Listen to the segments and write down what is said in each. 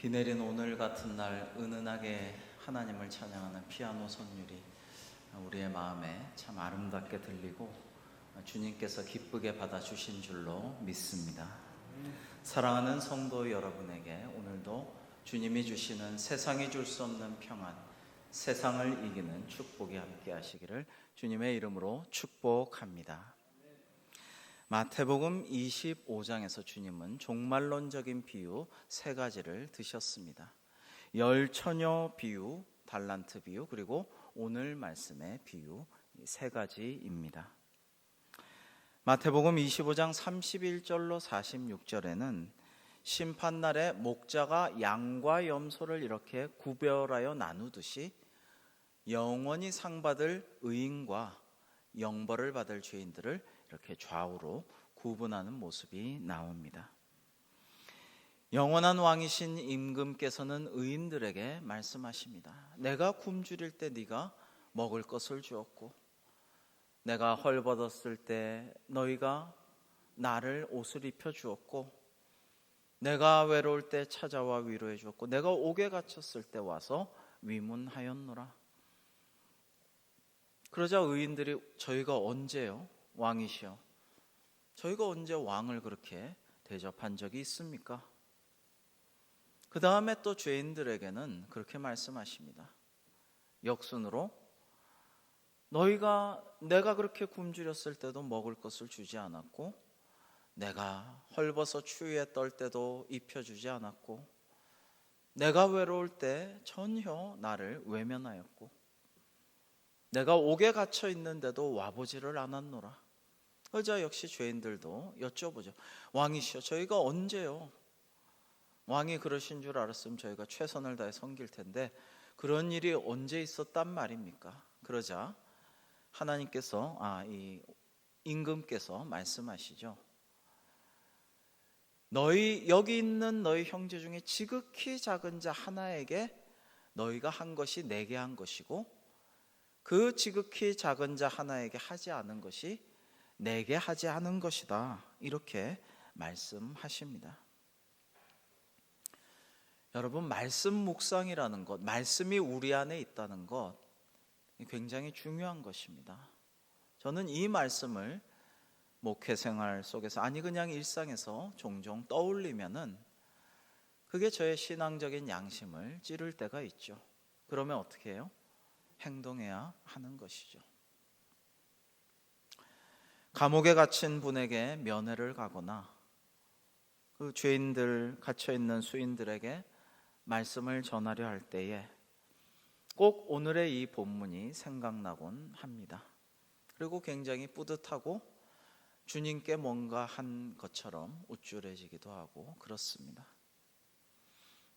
비 내린 오늘 같은 날 은은하게 하나님을 찬양하는 피아노 선율이 우리의 마음에 참 아름답게 들리고 주님께서 기쁘게 받아주신 줄로 믿습니다. 사랑하는 성도 여러분에게 오늘도 주님이 주시는 세상이 줄 수 없는 평안, 세상을 이기는 축복이 함께 하시기를 주님의 이름으로 축복합니다. 마태복음 25장에서 주님은 종말론적인 비유 세 가지를 드셨습니다. 열처녀 비유, 달란트 비유, 그리고 오늘 말씀의 비유 세 가지입니다. 마태복음 25장 31절로 46절에는 심판날에 목자가 양과 염소를 이렇게 구별하여 나누듯이 영원히 상받을 의인과 영벌을 받을 죄인들을 이렇게 좌우로 구분하는 모습이 나옵니다. 영원한 왕이신 임금께서는 의인들에게 말씀하십니다. 내가 굶주릴 때 네가 먹을 것을 주었고, 내가 헐벗었을 때 너희가 나를 옷을 입혀 주었고, 내가 외로울 때 찾아와 위로해 주었고, 내가 옥에 갇혔을 때 와서 위문하였노라. 그러자 의인들이 저희가 언제요? 왕이시여, 저희가 언제 왕을 그렇게 대접한 적이 있습니까? 그 다음에 또 죄인들에게는 그렇게 말씀하십니다. 역순으로 내가 그렇게 굶주렸을 때도 먹을 것을 주지 않았고, 내가 헐벗어 추위에 떨 때도 입혀주지 않았고, 내가 외로울 때 전혀 나를 외면하였고, 내가 옥에 갇혀 있는데도 와보지를 않았노라. 그러자 역시 죄인들도 여쭤보죠. 왕이시여, 저희가 언제요? 왕이 그러신 줄 알았으면 저희가 최선을 다해 섬길 텐데 그런 일이 언제 있었단 말입니까? 그러자 하나님께서 이 임금께서 말씀하시죠. 여기 있는 너희 형제 중에 지극히 작은 자 하나에게 너희가 한 것이 내게 한 것이고, 그 지극히 작은 자 하나에게 하지 않은 것이 내게 하지 않은 것이다. 이렇게 말씀하십니다. 여러분, 말씀 묵상이라는 것, 말씀이 우리 안에 있다는 것 굉장히 중요한 것입니다. 저는 이 말씀을 목회 생활 속에서 그냥 일상에서 종종 떠올리면은 그게 저의 신앙적인 양심을 찌를 때가 있죠. 그러면 어떻게 해요? 행동해야 하는 것이죠. 감옥에 갇힌 분에게 면회를 가거나 그 죄인들, 갇혀있는 수인들에게 말씀을 전하려 할 때에 꼭 오늘의 이 본문이 생각나곤 합니다. 그리고 굉장히 뿌듯하고 주님께 뭔가 한 것처럼 우쭐해지기도 하고 그렇습니다.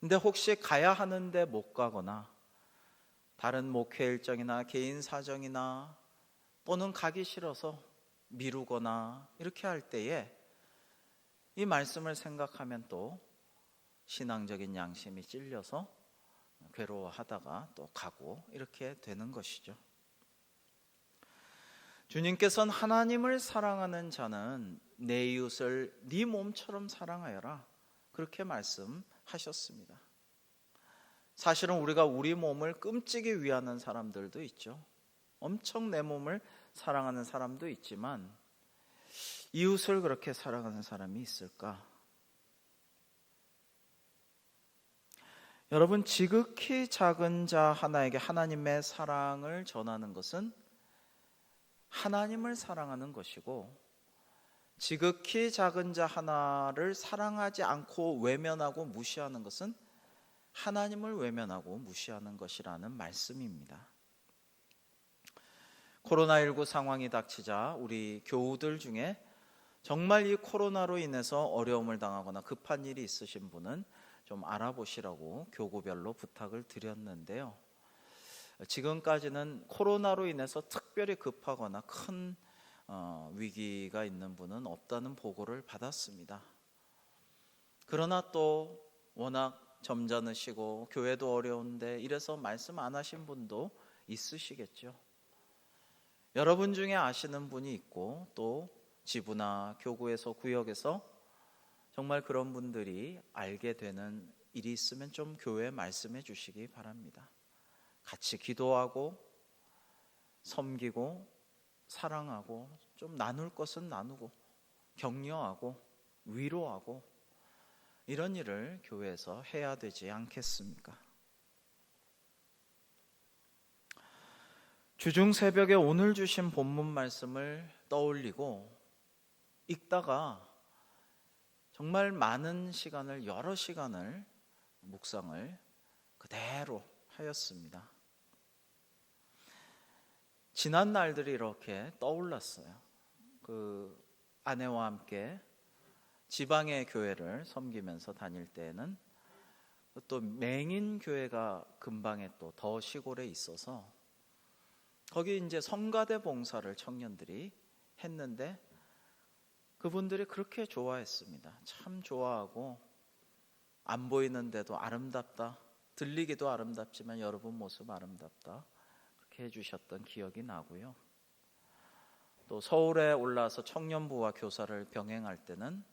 근데 혹시 가야 하는데 못 가거나 다른 목회 일정이나 개인 사정이나 또는 가기 싫어서 미루거나 이렇게 할 때에 이 말씀을 생각하면 또 신앙적인 양심이 찔려서 괴로워하다가 또 가고 이렇게 되는 것이죠. 주님께서는 하나님을 사랑하는 자는 내 이웃을 네 몸처럼 사랑하여라, 그렇게 말씀하셨습니다. 사실은 우리가 우리 몸을 끔찍이 위하는 사람들도 있죠. 엄청 내 몸을 사랑하는 사람도 있지만 이웃을 그렇게 사랑하는 사람이 있을까? 여러분, 지극히 작은 자 하나에게 하나님의 사랑을 전하는 것은 하나님을 사랑하는 것이고, 지극히 작은 자 하나를 사랑하지 않고 외면하고 무시하는 것은 하나님을 외면하고 무시하는 것이라는 말씀입니다. 코로나19 상황이 닥치자 우리 교우들 중에 정말 이 코로나로 인해서 어려움을 당하거나 급한 일이 있으신 분은 좀 알아보시라고 교구별로 부탁을 드렸는데요. 지금까지는 코로나로 인해서 특별히 급하거나 큰 위기가 있는 분은 없다는 보고를 받았습니다. 그러나 또 워낙 점잖으시고 교회도 어려운데 이래서 말씀 안 하신 분도 있으시겠죠. 여러분 중에 아시는 분이 있고 또 지부나 교구에서 구역에서 정말 그런 분들이 알게 되는 일이 있으면 좀 교회에 말씀해 주시기 바랍니다. 같이 기도하고 섬기고 사랑하고 좀 나눌 것은 나누고 격려하고 위로하고 이런 일을 교회에서 해야 되지 않겠습니까? 주중 새벽에 오늘 주신 본문 말씀을 떠올리고 읽다가 정말 많은 시간을, 여러 시간을 묵상을 그대로 하였습니다. 지난 날들이 이렇게 떠올랐어요. 그 아내와 함께 지방의 교회를 섬기면서 다닐 때에는 또 맹인 교회가 근방에 또 더 시골에 있어서 거기 이제 성가대 봉사를 청년들이 했는데 그분들이 그렇게 좋아했습니다. 참 좋아하고 안 보이는데도 아름답다. 들리기도 아름답지만 여러분 모습 아름답다. 그렇게 해주셨던 기억이 나고요. 또 서울에 올라와서 청년부와 교사를 병행할 때는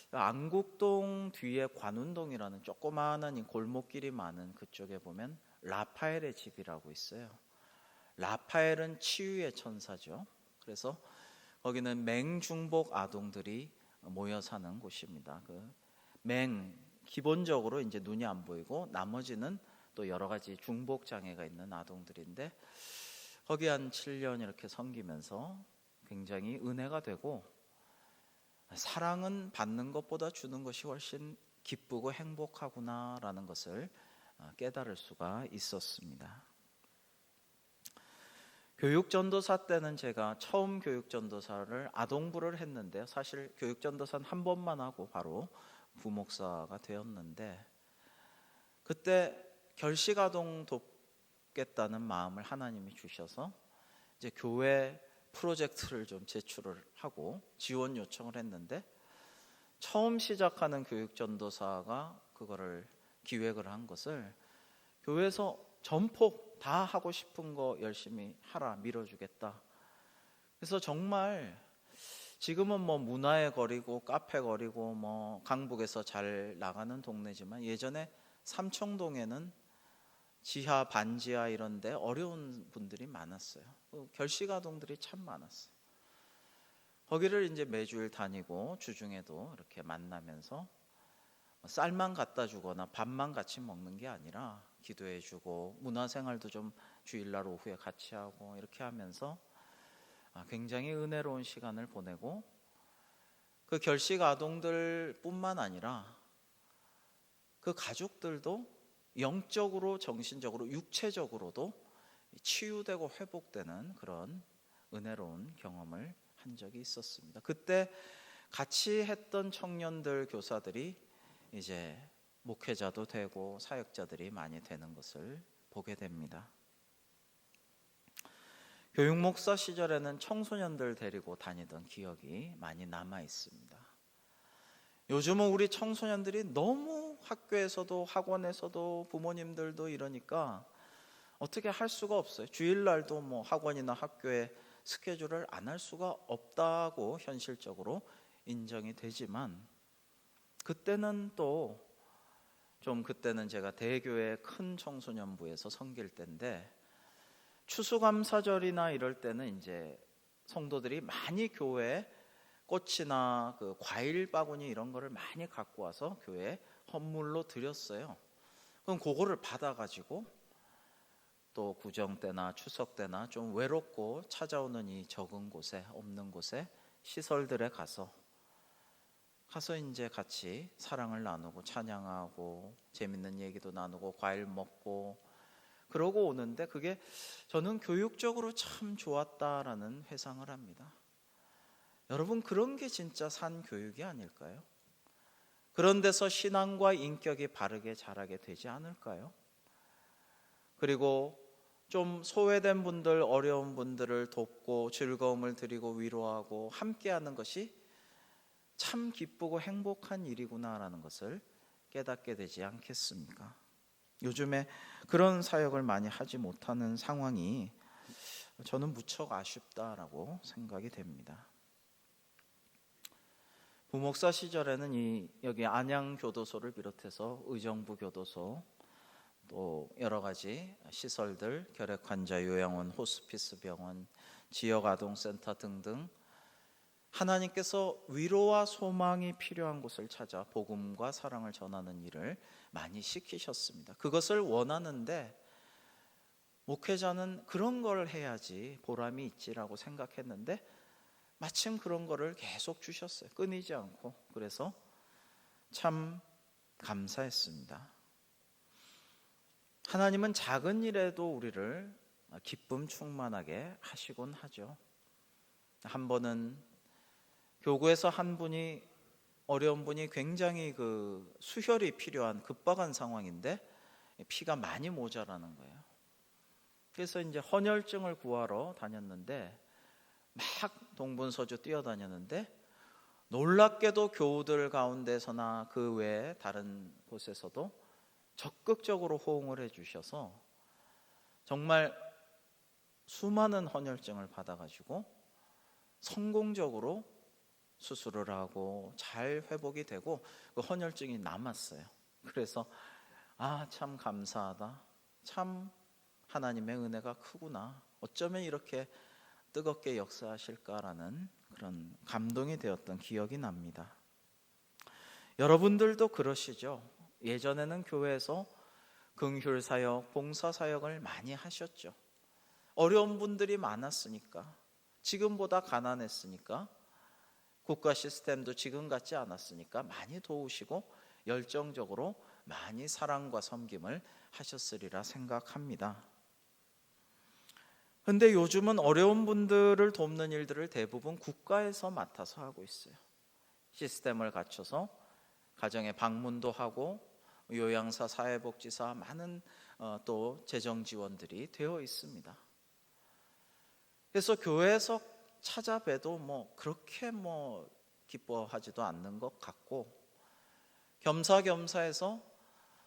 안국동 뒤에 관운동이라는 조그마한 골목길이 많은 그쪽에 보면 라파엘의 집이라고 있어요. 라파엘은 치유의 천사죠. 그래서 거기는 맹중복 아동들이 모여 사는 곳입니다. 기본적으로 이제 눈이 안 보이고 나머지는 또 여러 가지 중복 장애가 있는 아동들인데 거기 한 7년 이렇게 섬기면서 굉장히 은혜가 되고 사랑은 받는 것보다 주는 것이 훨씬 기쁘고 행복하구나라는 것을 깨달을 수가 있었습니다. 교육전도사 때는 제가 처음 교육전도사를 아동부를 했는데요. 사실 교육전도사는 한 번만 하고 바로 부목사가 되었는데 그때 결식아동 돕겠다는 마음을 하나님이 주셔서 이제 교회 프로젝트를 좀 제출을 하고 지원 요청을 했는데 처음 시작하는 교육전도사가 그거를 기획을 한 것을 교회에서 전폭 다 하고 싶은 거 열심히 하라, 밀어주겠다. 그래서 정말 지금은 뭐 문화의 거리고 카페 거리고 뭐 강북에서 잘 나가는 동네지만 예전에 삼청동에는 지하, 반지하 이런데 어려운 분들이 많았어요. 결식아동들이 참 많았어요. 거기를 이제 매주일 다니고 주중에도 이렇게 만나면서 쌀만 갖다 주거나 밥만 같이 먹는 게 아니라 기도해 주고 문화생활도 좀 주일날 오후에 같이 하고 이렇게 하면서 굉장히 은혜로운 시간을 보내고 그 결식 아동들 뿐만 아니라 그 가족들도 영적으로, 정신적으로, 육체적으로도 치유되고 회복되는 그런 은혜로운 경험을 한 적이 있었습니다. 그때 같이 했던 청년들, 교사들이 이제 목회자도 되고 사역자들이 많이 되는 것을 보게 됩니다. 교육목사 시절에는 청소년들 데리고 다니던 기억이 많이 남아 있습니다. 요즘은 우리 청소년들이 너무 학교에서도 학원에서도 부모님들도 이러니까 어떻게 할 수가 없어요. 주일날도 뭐 학원이나 학교에 스케줄을 안 할 수가 없다고 현실적으로 인정이 되지만 그때는 그때는 제가 대교회 큰 청소년부에서 섬길 때인데 추수감사절이나 이럴 때는 이제 성도들이 많이 교회에 꽃이나 그 과일 바구니 이런 거를 많이 갖고 와서 교회에 헌물로 드렸어요. 그럼 그거를 받아가지고 또 구정 때나 추석 때나 좀 외롭고 찾아오는 이 적은 곳에 없는 곳에 시설들에 가서 이제 같이 사랑을 나누고 찬양하고 재밌는 얘기도 나누고 과일 먹고 그러고 오는데 그게 저는 교육적으로 참 좋았다라는 회상을 합니다. 여러분 그런 게 진짜 산 교육이 아닐까요? 그런 데서 신앙과 인격이 바르게 자라게 되지 않을까요? 그리고 좀 소외된 분들, 어려운 분들을 돕고 즐거움을 드리고 위로하고 함께하는 것이 참 기쁘고 행복한 일이구나라는 것을 깨닫게 되지 않겠습니까? 요즘에 그런 사역을 많이 하지 못하는 상황이 저는 무척 아쉽다라고 생각이 됩니다. 부목사 시절에는 여기 안양교도소를 비롯해서 의정부 교도소, 또 여러 가지 시설들, 결핵환자 요양원, 호스피스 병원, 지역아동센터 등등 하나님께서 위로와 소망이 필요한 곳을 찾아 복음과 사랑을 전하는 일을 많이 시키셨습니다. 그것을 원하는데 목회자는 그런 걸 해야지 보람이 있지라고 생각했는데 마침 그런 거를 계속 주셨어요. 끊이지 않고. 그래서 참 감사했습니다. 하나님은 작은 일에도 우리를 기쁨 충만하게 하시곤 하죠. 한 번은 교구에서 한 분이, 어려운 분이 굉장히 수혈이 필요한 급박한 상황인데 피가 많이 모자라는 거예요. 그래서 이제 헌혈증을 구하러 다녔는데 막 동분서주 뛰어다녔는데 놀랍게도 교우들 가운데서나 그 외에 다른 곳에서도 적극적으로 호응을 해주셔서 정말 수많은 헌혈증을 받아가지고 성공적으로 수술을 하고 잘 회복이 되고 그 헌혈증이 남았어요. 그래서 참 감사하다. 참 하나님의 은혜가 크구나. 어쩌면 이렇게 뜨겁게 역사하실까라는 그런 감동이 되었던 기억이 납니다. 여러분들도 그러시죠? 예전에는 교회에서 긍휼사역, 봉사사역을 많이 하셨죠. 어려운 분들이 많았으니까, 지금보다 가난했으니까, 국가 시스템도 지금 같지 않았으니까 많이 도우시고 열정적으로 많이 사랑과 섬김을 하셨으리라 생각합니다. 근데 요즘은 어려운 분들을 돕는 일들을 대부분 국가에서 맡아서 하고 있어요. 시스템을 갖춰서 가정에 방문도 하고 요양사, 사회복지사 많은 또 재정 지원들이 되어 있습니다. 그래서 교회에서 찾아뵈도 그렇게 기뻐하지도 않는 것 같고, 겸사겸사해서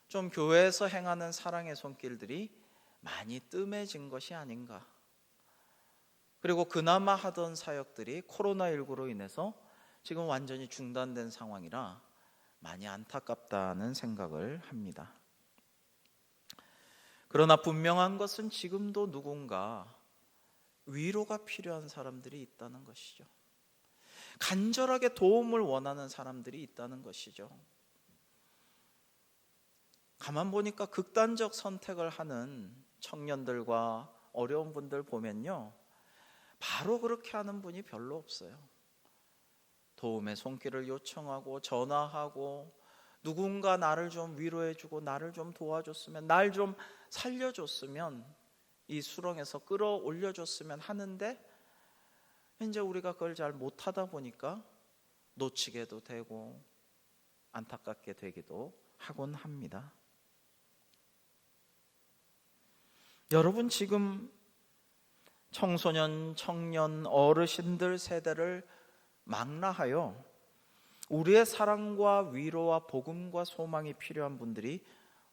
좀 교회에서 행하는 사랑의 손길들이 많이 뜸해진 것이 아닌가. 그리고 그나마 하던 사역들이 코로나19로 인해서 지금 완전히 중단된 상황이라 많이 안타깝다는 생각을 합니다. 그러나 분명한 것은 지금도 누군가 위로가 필요한 사람들이 있다는 것이죠. 간절하게 도움을 원하는 사람들이 있다는 것이죠. 가만 보니까 극단적 선택을 하는 청년들과 어려운 분들 보면요, 바로 그렇게 하는 분이 별로 없어요. 도움의 손길을 요청하고 전화하고 누군가 나를 좀 위로해주고 나를 좀 도와줬으면, 날 좀 살려줬으면, 이 수렁에서 끌어올려줬으면 하는데 이제 우리가 그걸 잘 못하다 보니까 놓치게도 되고 안타깝게 되기도 하곤 합니다. 여러분, 지금 청소년, 청년, 어르신들 세대를 망라하여 우리의 사랑과 위로와 복음과 소망이 필요한 분들이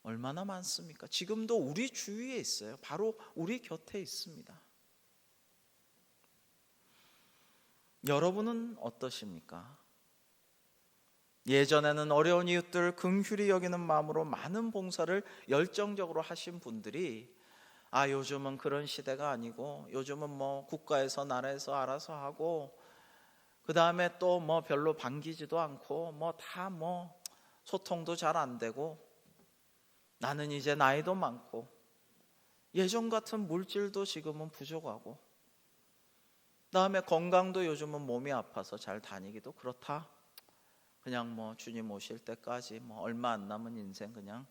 얼마나 많습니까? 지금도 우리 주위에 있어요. 바로 우리 곁에 있습니다. 여러분은 어떠십니까? 예전에는 어려운 이웃들 긍휼히 여기는 마음으로 많은 봉사를 열정적으로 하신 분들이 요즘은 그런 시대가 아니고, 요즘은 국가에서 나라에서 알아서 하고, 그 다음에 또 별로 반기지도 않고 다 소통도 잘 안 되고, 나는 이제 나이도 많고 예전 같은 물질도 지금은 부족하고, 그 다음에 건강도 요즘은 몸이 아파서 잘 다니기도 그렇다. 그냥 주님 오실 때까지 얼마 안 남은 인생 그냥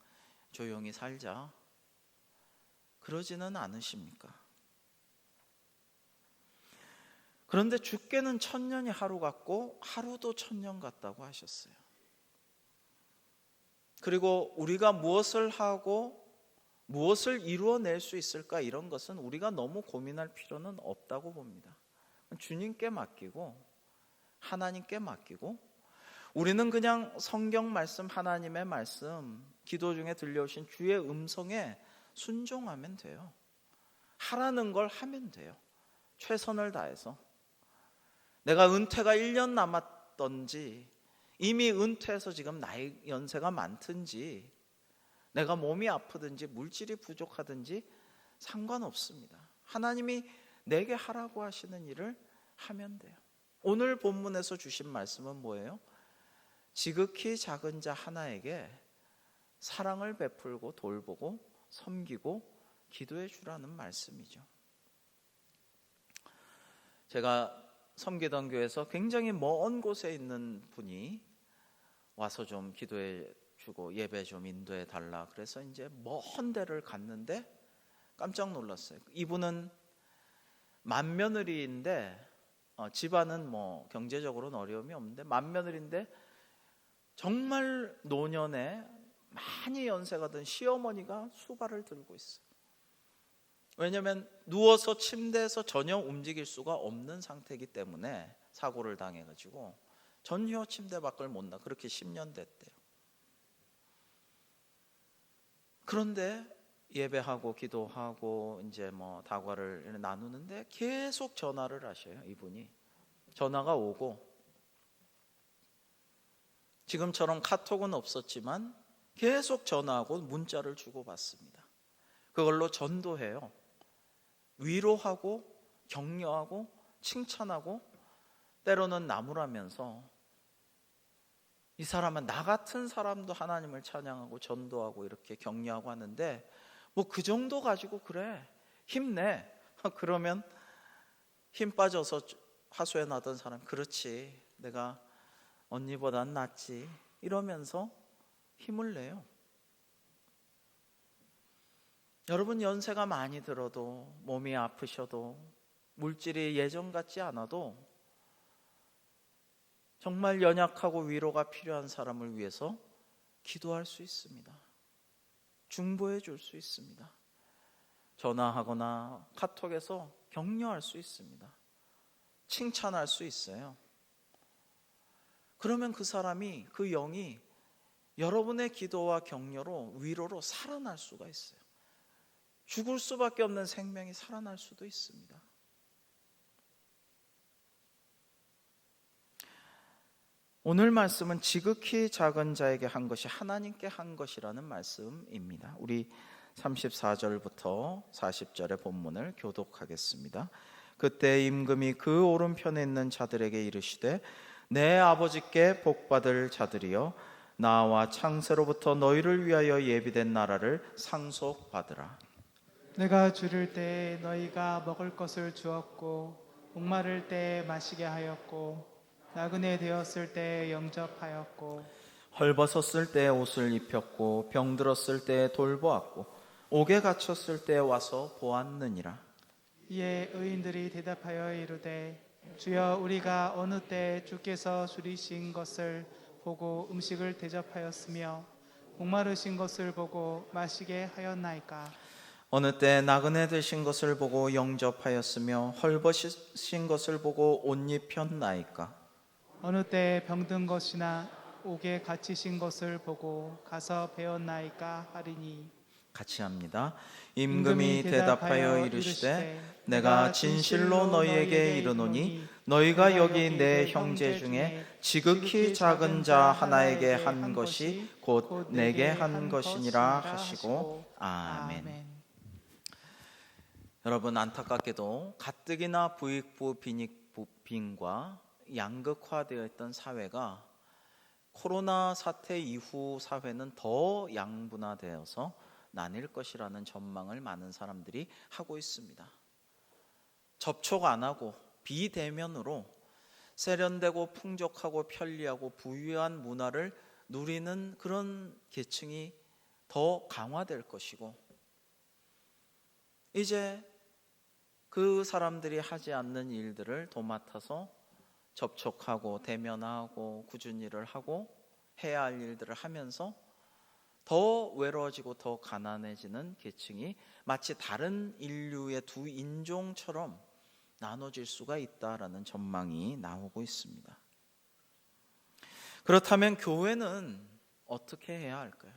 조용히 살자. 그러지는 않으십니까? 그런데 주께는 천년이 하루 같고 하루도 천년 같다고 하셨어요. 그리고 우리가 무엇을 하고 무엇을 이루어낼 수 있을까, 이런 것은 우리가 너무 고민할 필요는 없다고 봅니다. 주님께 맡기고 하나님께 맡기고, 우리는 그냥 성경 말씀, 하나님의 말씀, 기도 중에 들려오신 주의 음성에 순종하면 돼요. 하라는 걸 하면 돼요. 최선을 다해서. 내가 은퇴가 1년 남았던지 이미 은퇴해서 지금 나이 연세가 많든지 내가 몸이 아프든지 물질이 부족하든지 상관없습니다. 하나님이 내게 하라고 하시는 일을 하면 돼요. 오늘 본문에서 주신 말씀은 뭐예요? 지극히 작은 자 하나에게 사랑을 베풀고 돌보고 섬기고 기도해 주라는 말씀이죠. 제가 섬기던 교회에서 굉장히 먼 곳에 있는 분이 와서 좀 기도해 주고 예배 좀 인도해 달라 그래서 이제 먼 데를 갔는데 깜짝 놀랐어요. 이분은 맏며느리인데 집안은 뭐 경제적으로는 어려움이 없는데 맏며느리인데 정말 노년에 많이 연세가 든 시어머니가 수발을 들고 있어요. 왜냐하면 누워서 침대에서 전혀 움직일 수가 없는 상태이기 때문에 사고를 당해가지고 전혀 침대 밖을 못 나. 그렇게 10년 됐대요. 그런데 예배하고 기도하고 이제 뭐 다과를 나누는데 계속 전화를 하셔요. 이분이 전화가 오고 지금처럼 카톡은 없었지만 계속 전화하고 문자를 주고받습니다. 그걸로 전도해요. 위로하고 격려하고 칭찬하고 때로는 나무라면서 이 사람은 나 같은 사람도 하나님을 찬양하고 전도하고 이렇게 격려하고 하는데 뭐 그 정도 가지고 그래 힘내 그러면 힘 빠져서 하소연 하던 사람 그렇지 내가 언니보단 낫지 이러면서 힘을 내요. 여러분 연세가 많이 들어도 몸이 아프셔도 물질이 예전 같지 않아도 정말 연약하고 위로가 필요한 사람을 위해서 기도할 수 있습니다. 중보해 줄 수 있습니다. 전화하거나 카톡에서 격려할 수 있습니다. 칭찬할 수 있어요. 그러면 그 사람이 그 영이 여러분의 기도와 격려로 위로로 살아날 수가 있어요. 죽을 수밖에 없는 생명이 살아날 수도 있습니다. 오늘 말씀은 지극히 작은 자에게 한 것이 하나님께 한 것이라는 말씀입니다. 우리 34절부터 40절의 본문을 교독하겠습니다. 그때 임금이 그 오른편에 있는 자들에게 이르시되 내 아버지께 복받을 자들이여 나와 창세로부터 너희를 위하여 예비된 나라를 상속받으라. 내가 줄일 때 너희가 먹을 것을 주었고 목마를 때 마시게 하였고 나그네 되었을 때 영접하였고 헐벗었을 때 옷을 입혔고 병들었을 때 돌보았고 옥에 갇혔을 때 와서 보았느니라. 이에 의인들이 대답하여 이르되 주여 우리가 어느 때 주께서 줄이신 것을 보고 음식을 대접하였으며 목마르신 것을 보고 마시게 하였나이까. 어느 때 나그네 되신 것을 보고 영접하였으며 헐벗으신 것을 보고 옷 입혔나이까. 어느 때 병든 것이나 옥에 갇히신 것을 보고 가서 배웠나이까 하리니. 같이 합니다. 임금이 대답하여 이르시되 내가 진실로 너희에게 이르노니 너희가 여기 내 형제 중에 지극히 작은 자 하나에게 한 것이 곧 내게 한 것이니라 하시고 아멘. 여러분 안타깝게도 가뜩이나 부익부 빈익빈과 양극화되어 있던 사회가 코로나 사태 이후 사회는 더 양분화되어서 나뉠 것이라는 전망을 많은 사람들이 하고 있습니다. 접촉 안 하고 비대면으로 세련되고 풍족하고 편리하고 부유한 문화를 누리는 그런 계층이 더 강화될 것이고 이제 그 사람들이 하지 않는 일들을 도맡아서 접촉하고 대면하고 꾸준히 일을 하고 해야 할 일들을 하면서 더 외로워지고 더 가난해지는 계층이 마치 다른 인류의 두 인종처럼 나눠질 수가 있다라는 전망이 나오고 있습니다. 그렇다면 교회는 어떻게 해야 할까요?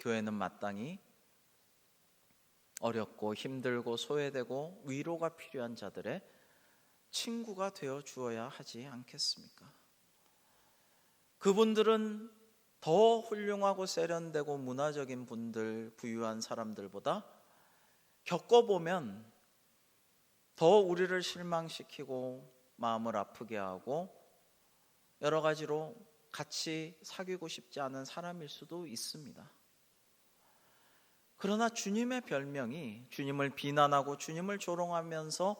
교회는 마땅히 어렵고 힘들고 소외되고 위로가 필요한 자들의 친구가 되어 주어야 하지 않겠습니까? 그분들은 더 훌륭하고 세련되고 문화적인 분들, 부유한 사람들보다 겪어보면 더 우리를 실망시키고 마음을 아프게 하고 여러 가지로 같이 사귀고 싶지 않은 사람일 수도 있습니다. 그러나 주님의 별명이, 주님을 비난하고 주님을 조롱하면서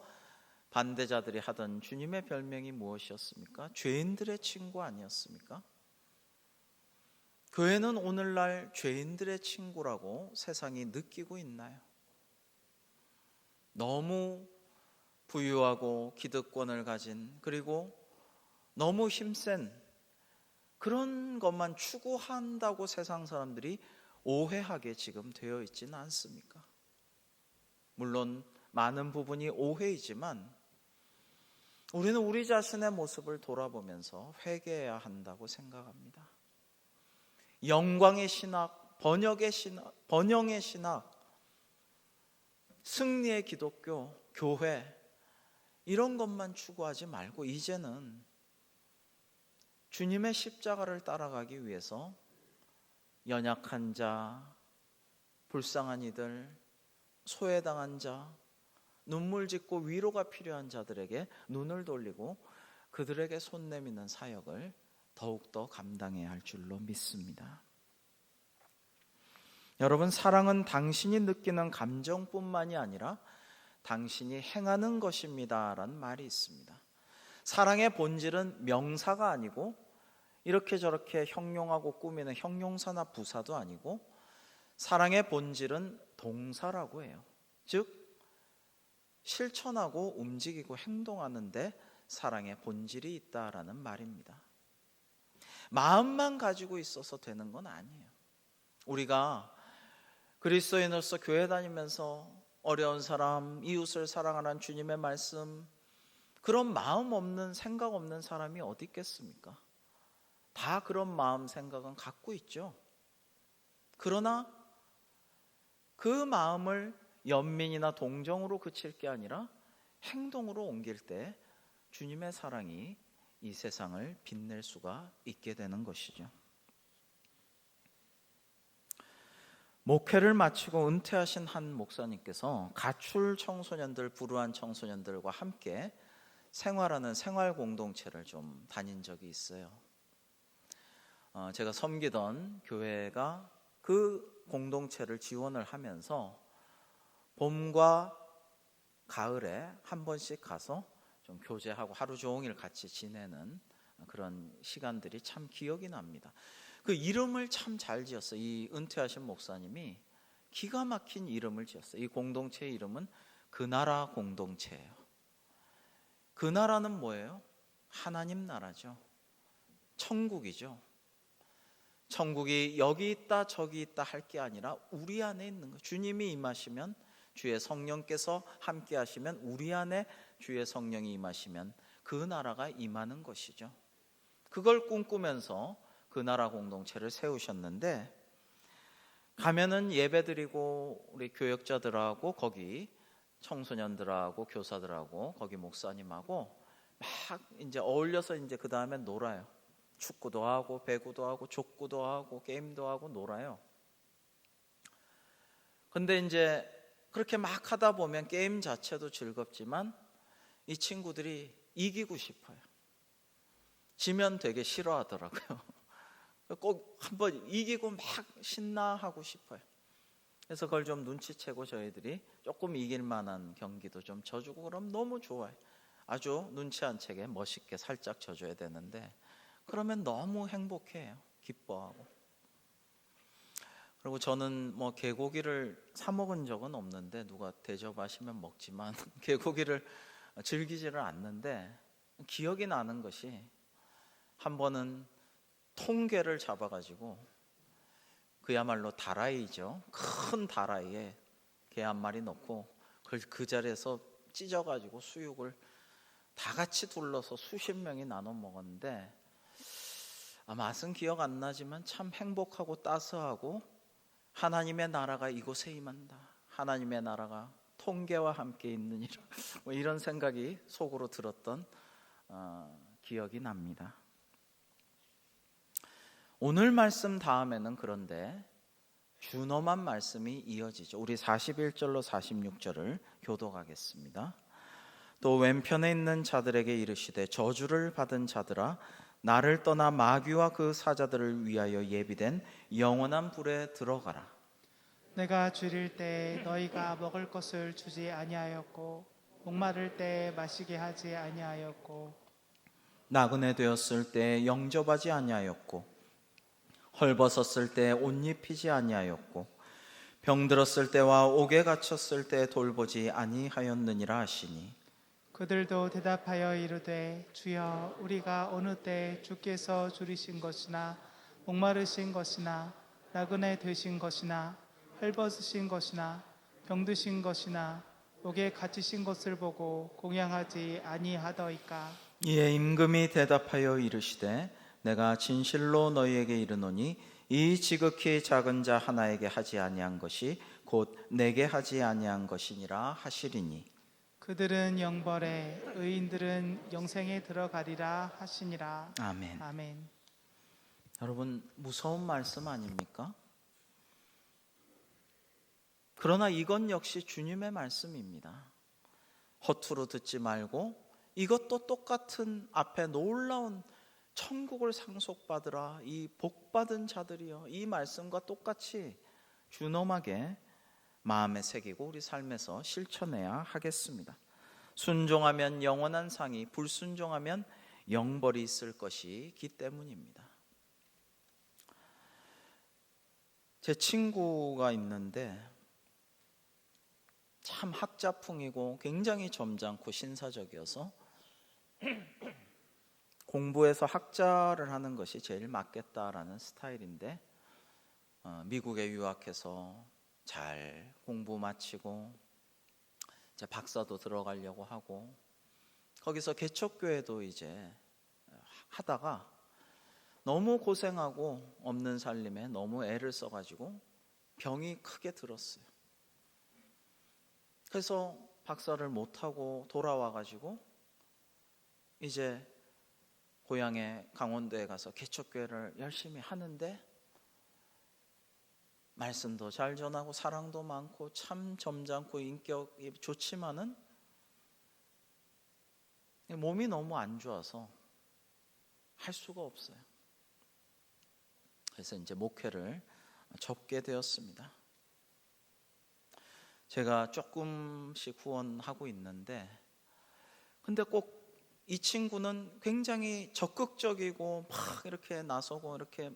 반대자들이 하던 주님의 별명이 무엇이었습니까? 죄인들의 친구 아니었습니까? 교회는 오늘날 죄인들의 친구라고 세상이 느끼고 있나요? 너무 부유하고 기득권을 가진, 그리고 너무 힘센 그런 것만 추구한다고 세상 사람들이 오해하게 지금 되어 있지는 않습니까? 물론 많은 부분이 오해이지만 우리는 우리 자신의 모습을 돌아보면서 회개해야 한다고 생각합니다. 영광의 신학, 번영의 신학, 승리의 기독교, 교회, 이런 것만 추구하지 말고 이제는 주님의 십자가를 따라가기 위해서 연약한 자, 불쌍한 이들, 소외당한 자, 눈물 짓고 위로가 필요한 자들에게 눈을 돌리고 그들에게 손 내미는 사역을 더욱더 감당해야 할 줄로 믿습니다. 여러분, 사랑은 당신이 느끼는 감정뿐만이 아니라 당신이 행하는 것입니다 라는 말이 있습니다. 사랑의 본질은 명사가 아니고 이렇게 저렇게 형용하고 꾸미는 형용사나 부사도 아니고 사랑의 본질은 동사라고 해요. 즉 실천하고 움직이고 행동하는데 사랑의 본질이 있다라는 말입니다. 마음만 가지고 있어서 되는 건 아니에요. 우리가 그리스도인으로서 교회 다니면서 어려운 사람, 이웃을 사랑하라는 주님의 말씀, 그런 마음 없는, 생각 없는 사람이 어디 있겠습니까? 다 그런 마음, 생각은 갖고 있죠. 그러나 그 마음을 연민이나 동정으로 그칠 게 아니라 행동으로 옮길 때 주님의 사랑이 이 세상을 빛낼 수가 있게 되는 것이죠. 목회를 마치고 은퇴하신 한 목사님께서 가출 청소년들, 불우한 청소년들과 함께 생활하는 생활 공동체를 좀 다닌 적이 있어요. 제가 섬기던 교회가 그 공동체를 지원을 하면서 봄과 가을에 한 번씩 가서 좀 교제하고 하루 종일 같이 지내는 그런 시간들이 참 기억이 납니다. 그 이름을 참 잘 지었어요. 이 은퇴하신 목사님이 기가 막힌 이름을 지었어요. 이 공동체의 이름은 그 나라 공동체예요. 그 나라는 뭐예요? 하나님 나라죠. 천국이죠. 천국이 여기 있다 저기 있다 할 게 아니라 우리 안에 있는 거예요. 주님이 임하시면, 주의 성령께서 함께 하시면, 우리 안에 주의 성령이 임하시면 그 나라가 임하는 것이죠. 그걸 꿈꾸면서 그 나라 공동체를 세우셨는데, 가면은 예배드리고 우리 교역자들하고 거기 청소년들하고 교사들하고 거기 목사님하고 막 이제 어울려서 이제 그 다음에 놀아요. 축구도 하고 배구도 하고 족구도 하고 게임도 하고 놀아요. 근데 이제 그렇게 막 하다 보면 게임 자체도 즐겁지만 이 친구들이 이기고 싶어요. 지면 되게 싫어하더라고요. 꼭 한번 이기고 막 신나하고 싶어요. 그래서 그걸 좀 눈치채고 저희들이 조금 이길 만한 경기도 좀 져주고 그럼 너무 좋아요. 아주 눈치 안 채게 멋있게 살짝 져줘야 되는데 그러면 너무 행복해요. 기뻐하고. 그리고 저는 뭐 개고기를 사 먹은 적은 없는데 누가 대접하시면 먹지만 개고기를 즐기지를 않는데 기억이 나는 것이 한 번은 통게를 잡아가지고 그야말로 다라이죠. 큰 다라이에 게 한 마리 넣고 그걸 그 자리에서 찢어가지고 수육을 다 같이 둘러서 수십 명이 나눠 먹었는데 맛은 기억 안 나지만 참 행복하고 따스하고 하나님의 나라가 이곳에 임한다. 하나님의 나라가 통계와 함께 있느니라. 뭐 이런 생각이 속으로 들었던 기억이 납니다. 오늘 말씀 다음에는 그런데 준엄한 말씀이 이어지죠. 우리 41절로 46절을 교독하겠습니다. 또 왼편에 있는 자들에게 이르시되 저주를 받은 자들아 나를 떠나 마귀와 그 사자들을 위하여 예비된 영원한 불에 들어가라. 내가 줄일 때 너희가 먹을 것을 주지 아니하였고 목마를 때 마시게 하지 아니하였고 나그네 되었을 때 영접하지 아니하였고 헐벗었을 때 옷 입히지 아니하였고 병들었을 때와 옥에 갇혔을 때 돌보지 아니하였느니라 하시니 그들도 대답하여 이르되 주여 우리가 어느 때 주께서 줄이신 것이나 목마르신 것이나 나그네 되신 것이나 헐벗으신 것이나 병드신 것이나 옥에 갇히신 것을 보고 공양하지 아니하더이까. 이에 임금이 대답하여 이르시되 내가 진실로 너희에게 이르노니 이 지극히 작은 자 하나에게 하지 아니한 것이 곧 내게 하지 아니한 것이니라 하시리니 그들은 영벌에 의인들은 영생에 들어가리라 하시니라. 아멘. 아멘. 여러분 무서운 말씀 아닙니까? 그러나 이건 역시 주님의 말씀입니다. 허투루 듣지 말고 이것도 똑같은 앞에 놀라운 천국을 상속받으라 이 복받은 자들이여 이 말씀과 똑같이 준엄하게 마음에 새기고 우리 삶에서 실천해야 하겠습니다. 순종하면 영원한 상이, 불순종하면 영벌이 있을 것이기 때문입니다. 제 친구가 있는데 참 학자풍이고 굉장히 점잖고 신사적이어서 공부해서 학자를 하는 것이 제일 맞겠다라는 스타일인데 미국에 유학해서 잘 공부 마치고 이제 박사도 들어가려고 하고 거기서 개척교회도 이제 하다가 너무 고생하고 없는 살림에 너무 애를 써가지고 병이 크게 들었어요. 그래서 박사를 못하고 돌아와가지고 이제 고향에 강원도에 가서 개척교회를 열심히 하는데 말씀도 잘 전하고 사랑도 많고 참 점잖고 인격이 좋지만은 몸이 너무 안 좋아서 할 수가 없어요. 그래서 이제 목회를 접게 되었습니다. 제가 조금씩 후원하고 있는데 근데 꼭 이 친구는 굉장히 적극적이고 막 이렇게 나서고 이렇게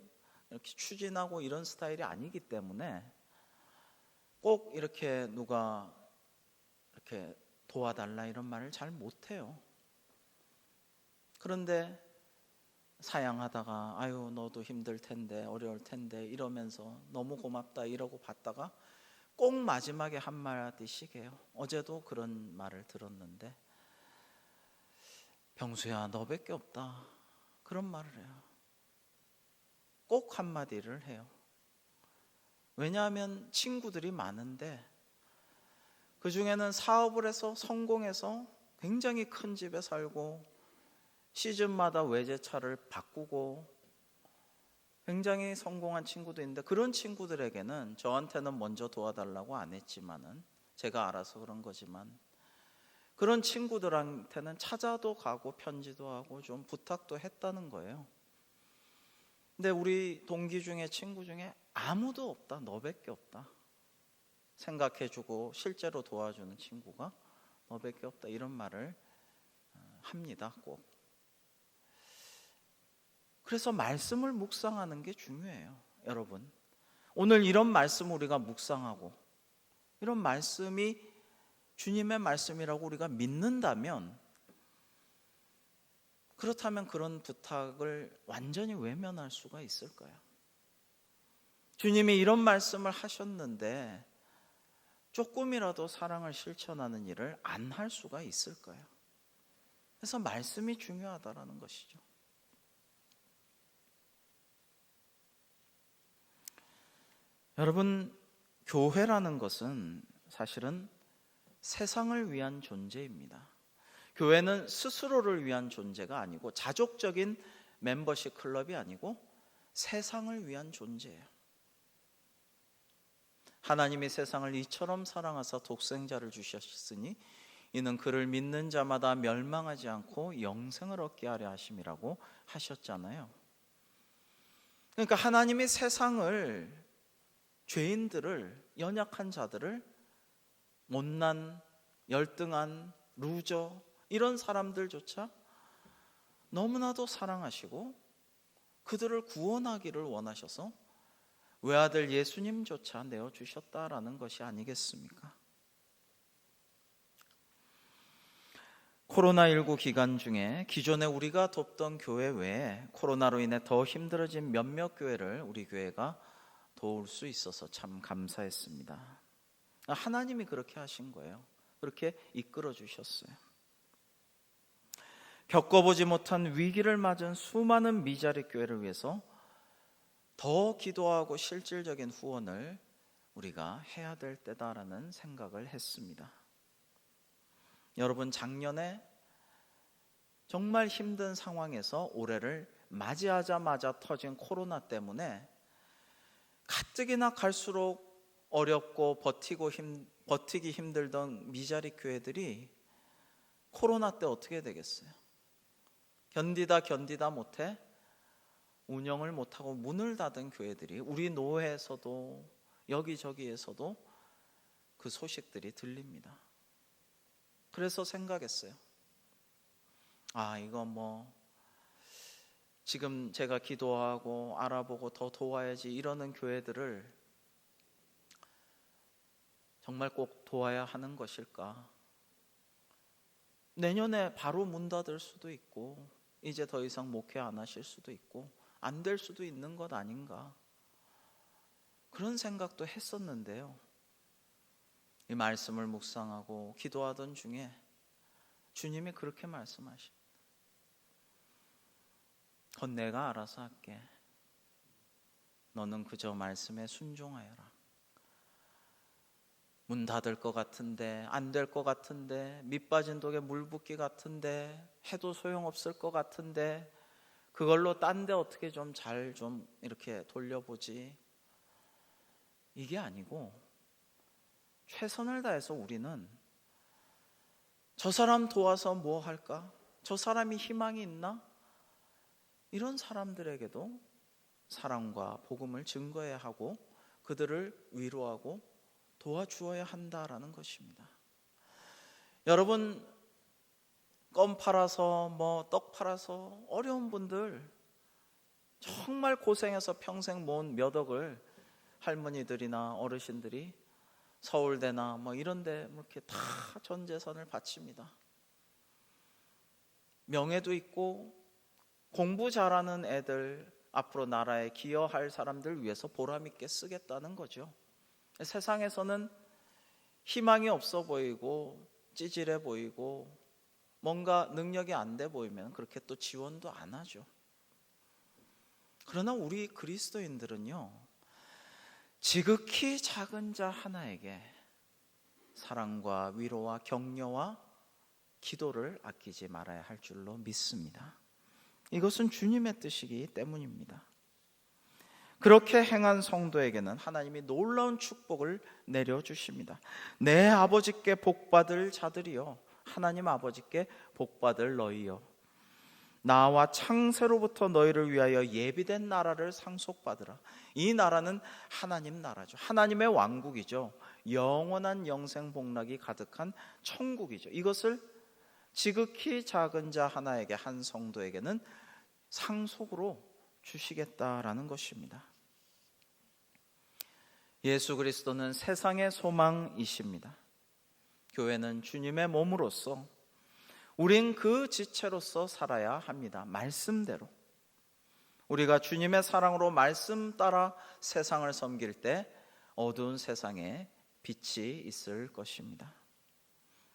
추진하고 이런 스타일이 아니기 때문에 꼭 이렇게 누가 이렇게 도와달라 이런 말을 잘 못해요. 그런데 사양하다가 아유 너도 힘들 텐데 어려울 텐데 이러면서 너무 고맙다 이러고 받다가 꼭 마지막에 한마디씩 해요. 어제도 그런 말을 들었는데 병수야 너밖에 없다 그런 말을 해요. 꼭 한마디를 해요. 왜냐하면 친구들이 많은데 그 중에는 사업을 해서 성공해서 굉장히 큰 집에 살고 시즌마다 외제차를 바꾸고 굉장히 성공한 친구도 있는데 그런 친구들에게는 저한테는 먼저 도와달라고 안 했지만은 제가 알아서 그런 거지만 그런 친구들한테는 찾아도 가고 편지도 하고 좀 부탁도 했다는 거예요. 근데 우리 동기 중에 친구 중에 아무도 없다 너밖에 없다 생각해주고 실제로 도와주는 친구가 너밖에 없다 이런 말을 합니다. 꼭. 그래서 말씀을 묵상하는 게 중요해요. 여러분 오늘 이런 말씀 우리가 묵상하고 이런 말씀이 주님의 말씀이라고 우리가 믿는다면 그렇다면 그런 부탁을 완전히 외면할 수가 있을까요? 주님이 이런 말씀을 하셨는데 조금이라도 사랑을 실천하는 일을 안 할 수가 있을까요? 그래서 말씀이 중요하다라는 것이죠. 여러분 교회라는 것은 사실은 세상을 위한 존재입니다. 교회는 스스로를 위한 존재가 아니고 자족적인 멤버십 클럽이 아니고 세상을 위한 존재예요. 하나님이 세상을 이처럼 사랑하사 독생자를 주셨으니 이는 그를 믿는 자마다 멸망하지 않고 영생을 얻게 하려 하심이라고 하셨잖아요. 그러니까 하나님이 세상을, 죄인들을, 연약한 자들을, 못난, 열등한, 루저 이런 사람들조차 너무나도 사랑하시고 그들을 구원하기를 원하셔서 외아들 예수님조차 내어주셨다라는 것이 아니겠습니까? 코로나19 기간 중에 기존에 우리가 돕던 교회 외에 코로나로 인해 더 힘들어진 몇몇 교회를 우리 교회가 도울 수 있어서 참 감사했습니다. 하나님이 그렇게 하신 거예요. 그렇게 이끌어 주셨어요. 겪어보지 못한 위기를 맞은 수많은 미자립 교회를 위해서 더 기도하고 실질적인 후원을 우리가 해야 될 때다라는 생각을 했습니다. 여러분, 작년에 정말 힘든 상황에서 올해를 맞이하자마자 터진 코로나 때문에 가뜩이나 갈수록 어렵고 버티기 힘들던 미자립 교회들이 코로나 때 어떻게 되겠어요? 견디다 못해 운영을 못하고 문을 닫은 교회들이 우리 노회에서도 여기저기에서도 그 소식들이 들립니다. 그래서 생각했어요. 이거 지금 제가 기도하고 알아보고 더 도와야지 이러는 교회들을 정말 꼭 도와야 하는 것일까? 내년에 바로 문 닫을 수도 있고 이제 더 이상 목회 안 하실 수도 있고 안 될 수도 있는 것 아닌가? 그런 생각도 했었는데요. 이 말씀을 묵상하고 기도하던 중에 주님이 그렇게 말씀하십니다. 그건 내가 알아서 할게. 너는 그저 말씀에 순종하여라. 문 닫을 것 같은데, 안 될 것 같은데, 밑 빠진 독에 물 붓기 같은데, 해도 소용없을 것 같은데, 그걸로 딴 데 어떻게 잘 이렇게 돌려보지. 이게 아니고 최선을 다해서 우리는 저 사람 도와서 뭐 할까? 저 사람이 희망이 있나? 이런 사람들에게도 사랑과 복음을 증거해야 하고 그들을 위로하고 도와주어야 한다라는 것입니다. 여러분, 껌 팔아서 떡 팔아서 어려운 분들 정말 고생해서 평생 모은 몇 억을 할머니들이나 어르신들이 서울대나 이런 데 이렇게 다 전 재산을 바칩니다. 명예도 있고 공부 잘하는 애들, 앞으로 나라에 기여할 사람들 위해서 보람 있게 쓰겠다는 거죠. 세상에서는 희망이 없어 보이고 찌질해 보이고 뭔가 능력이 안 돼 보이면 그렇게 또 지원도 안 하죠. 그러나 우리 그리스도인들은요, 지극히 작은 자 하나에게 사랑과 위로와 격려와 기도를 아끼지 말아야 할 줄로 믿습니다. 이것은 주님의 뜻이기 때문입니다. 그렇게 행한 성도에게는 하나님이 놀라운 축복을 내려주십니다. 내 아버지께 복받을 자들이여, 하나님 아버지께 복받을 너희여, 나와 창세로부터 너희를 위하여 예비된 나라를 상속받으라. 이 나라는 하나님 나라죠. 하나님의 왕국이죠. 영원한 영생 복락이 가득한 천국이죠. 이것을 지극히 작은 자 하나에게, 한 성도에게는 상속으로 주시겠다라는 것입니다. 예수 그리스도는 세상의 소망이십니다. 교회는 주님의 몸으로서 우린 그 지체로서 살아야 합니다. 말씀대로 우리가 주님의 사랑으로 말씀 따라 세상을 섬길 때 어두운 세상에 빛이 있을 것입니다.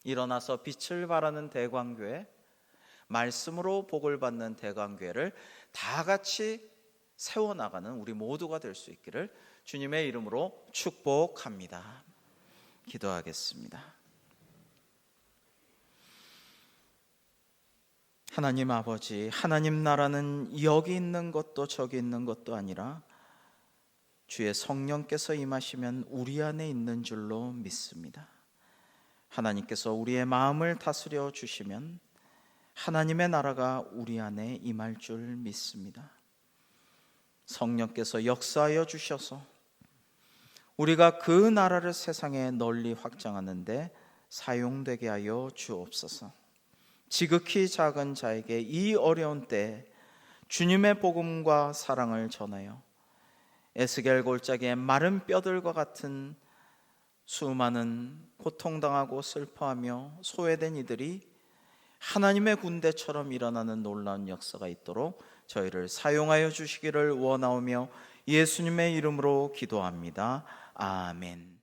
일어나서 빛을 발하는 대광교회, 말씀으로 복을 받는 대광교회를 다 같이 세워나가는 우리 모두가 될 수 있기를 주님의 이름으로 축복합니다. 기도하겠습니다. 하나님 아버지, 하나님 나라는 여기 있는 것도 저기 있는 것도 아니라 주의 성령께서 임하시면 우리 안에 있는 줄로 믿습니다. 하나님께서 우리의 마음을 다스려 주시면 하나님의 나라가 우리 안에 임할 줄 믿습니다. 성령께서 역사하여 주셔서 우리가 그 나라를 세상에 널리 확장하는데 사용되게 하여 주옵소서. 지극히 작은 자에게 이 어려운 때에 주님의 복음과 사랑을 전하여 에스겔 골짜기의 마른 뼈들과 같은 수많은 고통당하고 슬퍼하며 소외된 이들이 하나님의 군대처럼 일어나는 놀라운 역사가 있도록 저희를 사용하여 주시기를 원하오며 예수님의 이름으로 기도합니다. 아멘.